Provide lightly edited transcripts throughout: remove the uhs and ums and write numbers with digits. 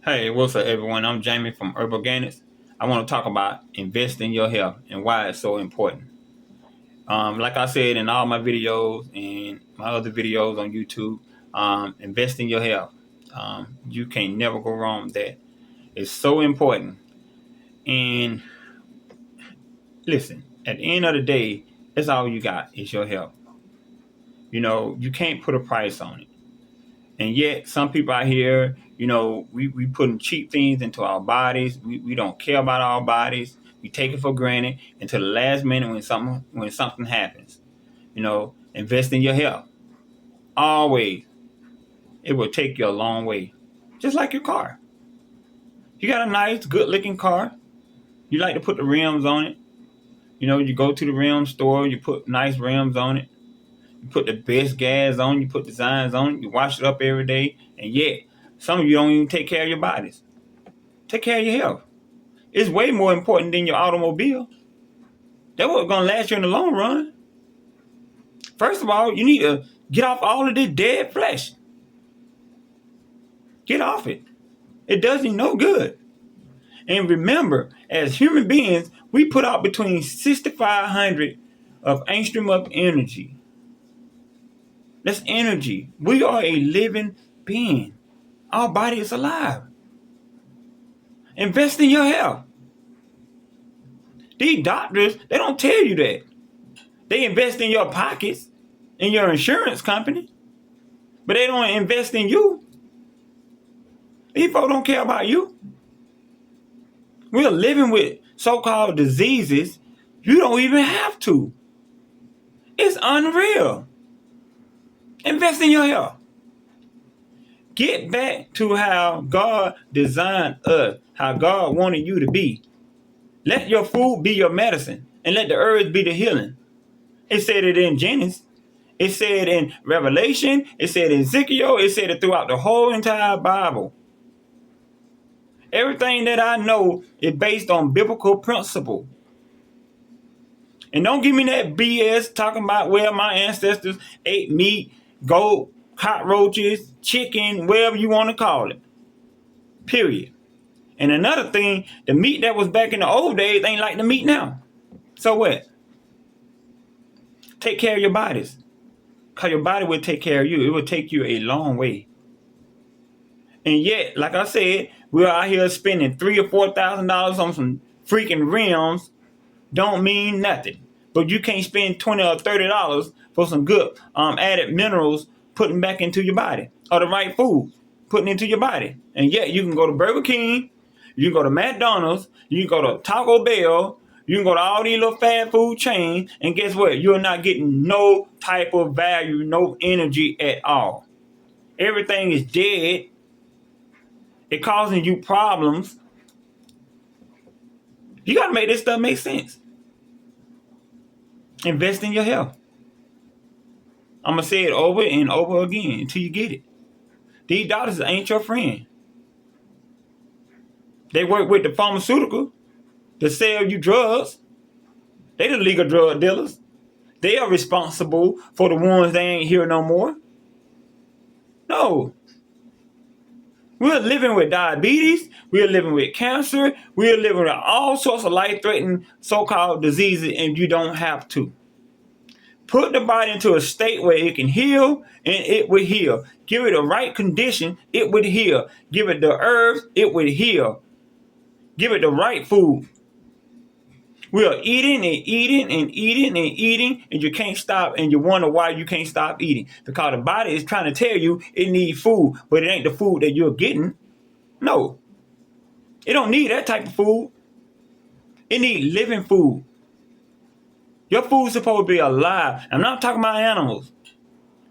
Hey, what's up, everyone? I'm Jamie from Herb Organics. I want to talk about investing in your health and why it's so important. Like I said in all my videos and my other videos on YouTube, invest in your health. You can never go wrong with that. It's so important. And listen, at the end of the day, that's all you got is your health. You can't put a price on it. And yet, some people out here, we putting cheap things into our bodies. We don't care about our bodies. We take it for granted until the last minute when something happens. Invest in your health. Always. It will take you a long way. Just like your car. You got a nice, good looking car. You like to put the rims on it. You go to the rim store, you put nice rims on it. You put the best gas on, you put designs on it, you wash it up every day, and yet some of you don't even take care of your bodies. Take care of your health. It's way more important than your automobile. That's what's gonna last you in the long run. First of all, you need to get off all of this dead flesh. Get off it. It does you no good. And remember, as human beings, we put out between 6,500 of angstrom of energy. That's energy. We are a living being. Our body is alive. Invest in your health. These doctors, they don't tell you that. They invest in your pockets, in your insurance company, but they don't invest in you. These folks don't care about you. We're living with so-called diseases. You don't even have to. It's unreal. Invest in your health. Get back to how God designed us, how God wanted you to be. Let your food be your medicine, and let the herbs be the healing. It said it in Genesis. It said in Revelation. It said in Ezekiel. It said it throughout the whole entire Bible. Everything that I know is based on biblical principle. And don't give me that BS talking about where my ancestors ate meat, goat, cockroaches, chicken, whatever you want to call it. Period. And another thing, the meat that was back in the old days ain't like the meat now. So what? Take care of your bodies. Because your body will take care of you. It will take you a long way. And yet, like I said, we're out here spending $3,000 or $4,000 on some freaking rims. Don't mean nothing. But you can't spend $20 or $30 for some good added minerals putting back into your body, or the right food putting into your body. And yet you can go to Burger King, you can go to McDonald's, you can go to Taco Bell, you can go to all these little fast food chains, and guess what? You're not getting no type of value, no energy at all. Everything is dead. It's causing you problems. You got to make this stuff make sense. Invest in your health. I'm going to say it over and over again until you get it. These doctors ain't your friend. They work with the pharmaceutical to sell you drugs. They the legal drug dealers. They are responsible for the ones that ain't here no more. No. We're living with diabetes. We're living with cancer. We're living with all sorts of life-threatening so-called diseases, and you don't have to. Put the body into a state where it can heal, and it will heal. Give it the right condition, it would heal. Give it the herbs, it would heal. Give it the right food. We are eating and eating and eating and eating, and you can't stop, and you wonder why you can't stop eating. Because the body is trying to tell you it needs food, but it ain't the food that you're getting. No. It don't need that type of food. It needs living food. Your food's supposed to be alive. I'm not talking about animals.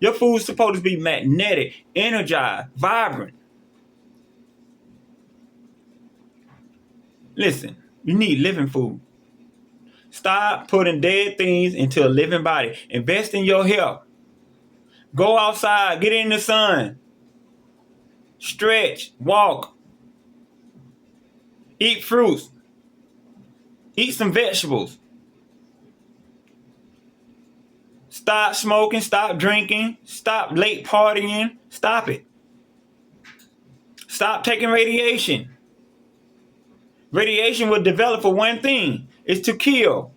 Your food's supposed to be magnetic, energized, vibrant. Listen, you need living food. Stop putting dead things into a living body. Invest in your health. Go outside, get in the sun. Stretch, walk. Eat fruits. Eat some vegetables. Stop smoking, stop drinking, stop late partying. Stop it. Stop taking radiation. Radiation will develop for one thing. It's to kill.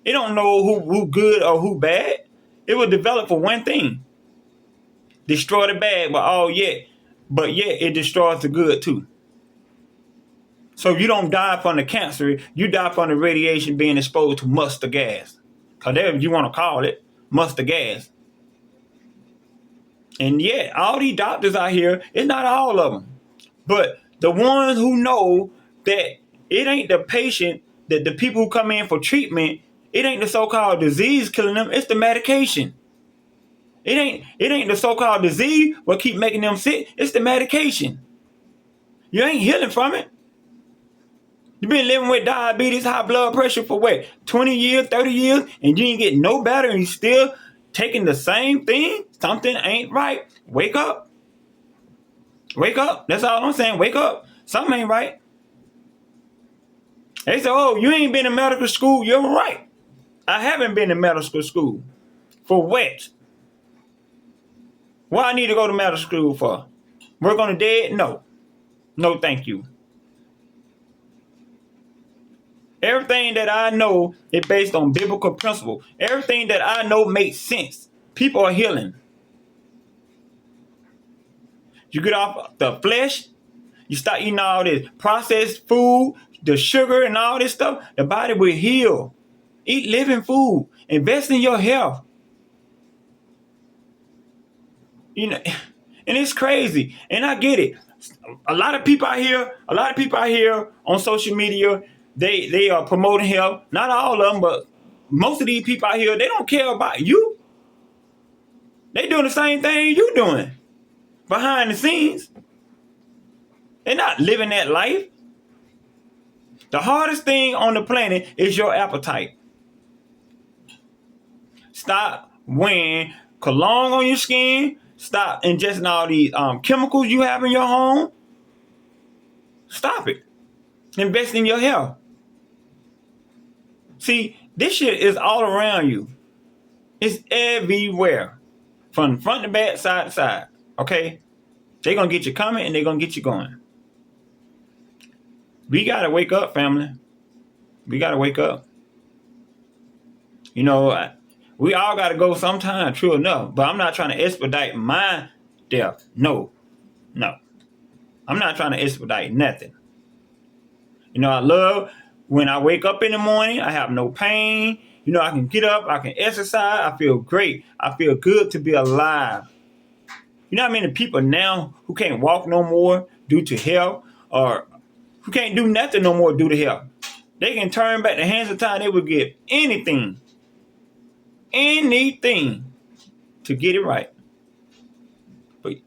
It don't know who good or who bad. It will develop for one thing. Destroy the bad, but yet it destroys the good too. So you don't die from the cancer, you die from the radiation being exposed to mustard gas. Whatever you want to call it, mustard gas. And yet, all these doctors out here, it's not all of them. But the ones who know that it ain't the patient, that the people who come in for treatment, it ain't the so-called disease killing them, it's the medication. It ain't the so-called disease what keep making them sick, it's the medication. You ain't healing from it. You've been living with diabetes, high blood pressure for what, 20 years, 30 years, and you ain't get no better and you still taking the same thing? Something ain't right. Wake up. Wake up. That's all I'm saying. Wake up. Something ain't right. They say, oh, you ain't been in medical school. You're right. I haven't been in medical school. For what? What I need to go to medical school for? Work on the dead? No. No, thank you. Everything that I know is based on biblical principle. Everything that I know makes sense. People are healing. You get off the flesh, you start eating all this processed food, the sugar and all this stuff, the body will heal. Eat living food. Invest in your health. You know, and it's crazy. And I get it. A lot of people out here on social media, they are promoting health. Not all of them, but most of these people out here, they don't care about you. They doing the same thing you doing behind the scenes. They're not living that life. The hardest thing on the planet is your appetite. Stop wearing cologne on your skin. Stop ingesting all these chemicals you have in your home. Stop it. Invest in your health. See, this shit is all around you. It's everywhere. From front to back, side to side. Okay? They're going to get you coming and they're going to get you going. We got to wake up, family. We got to wake up. You know, we all got to go sometime, true enough. But I'm not trying to expedite my death. No. I'm not trying to expedite nothing. You know, I love when I wake up in the morning, I have no pain. You know, I can get up, I can exercise, I feel great. I feel good to be alive. You know how many people now who can't walk no more due to health, or who can't do nothing no more due to health? They can turn back the hands of time, they would give anything to get it right. But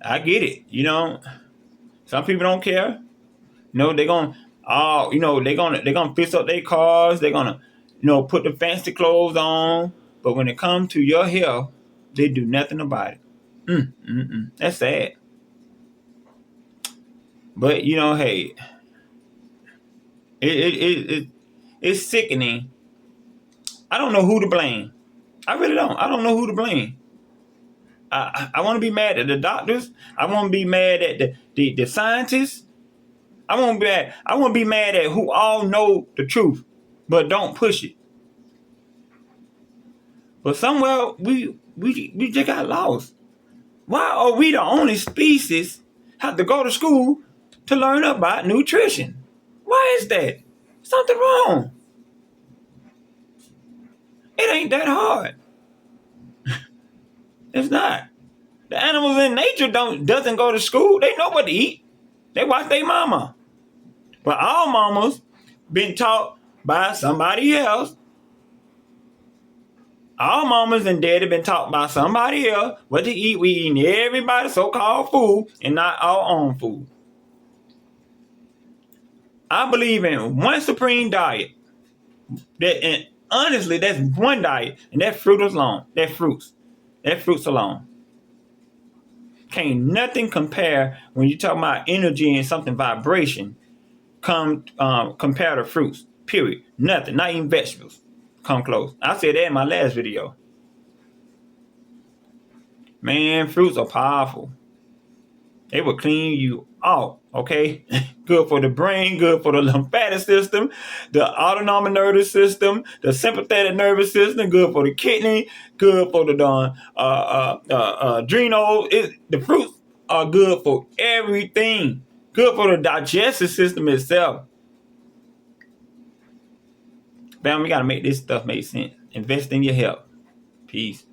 I get it, you know. Some people don't care. You know, they're gonna fix up their cars, they're gonna, you know, put the fancy clothes on. But when it comes to your health, they do nothing about it. That's sad. But you know, hey, it's sickening. I don't know who to blame. I really don't. I don't know who to blame. I want to be mad at the doctors. I want to be mad at the scientists. I want to be mad at who all know the truth, but don't push it. But somewhere we just got lost. Why are we the only species have to go to school to learn about nutrition? Why is that? Something wrong. It ain't that hard. It's not. The animals in nature doesn't go to school. They know what to eat. They watch their mama. But our mamas been taught by somebody else. Our mamas and daddy been taught by somebody else what to eat. We eating everybody's so-called food and not our own food. I believe in one supreme diet. And honestly, that's one diet, and that fruits alone. That fruits alone. Can't nothing compare when you talk about energy and something vibration. Compare to fruits. Period. Nothing. Not even vegetables. Come close. I said that in my last video. Man, fruits are powerful. It will clean you out, okay? Good for the brain, good for the lymphatic system, the autonomic nervous system, the sympathetic nervous system, good for the kidney, good for the adrenal. The fruits are good for everything. Good for the digestive system itself. Bam, we gotta make this stuff make sense. Invest in your health. Peace.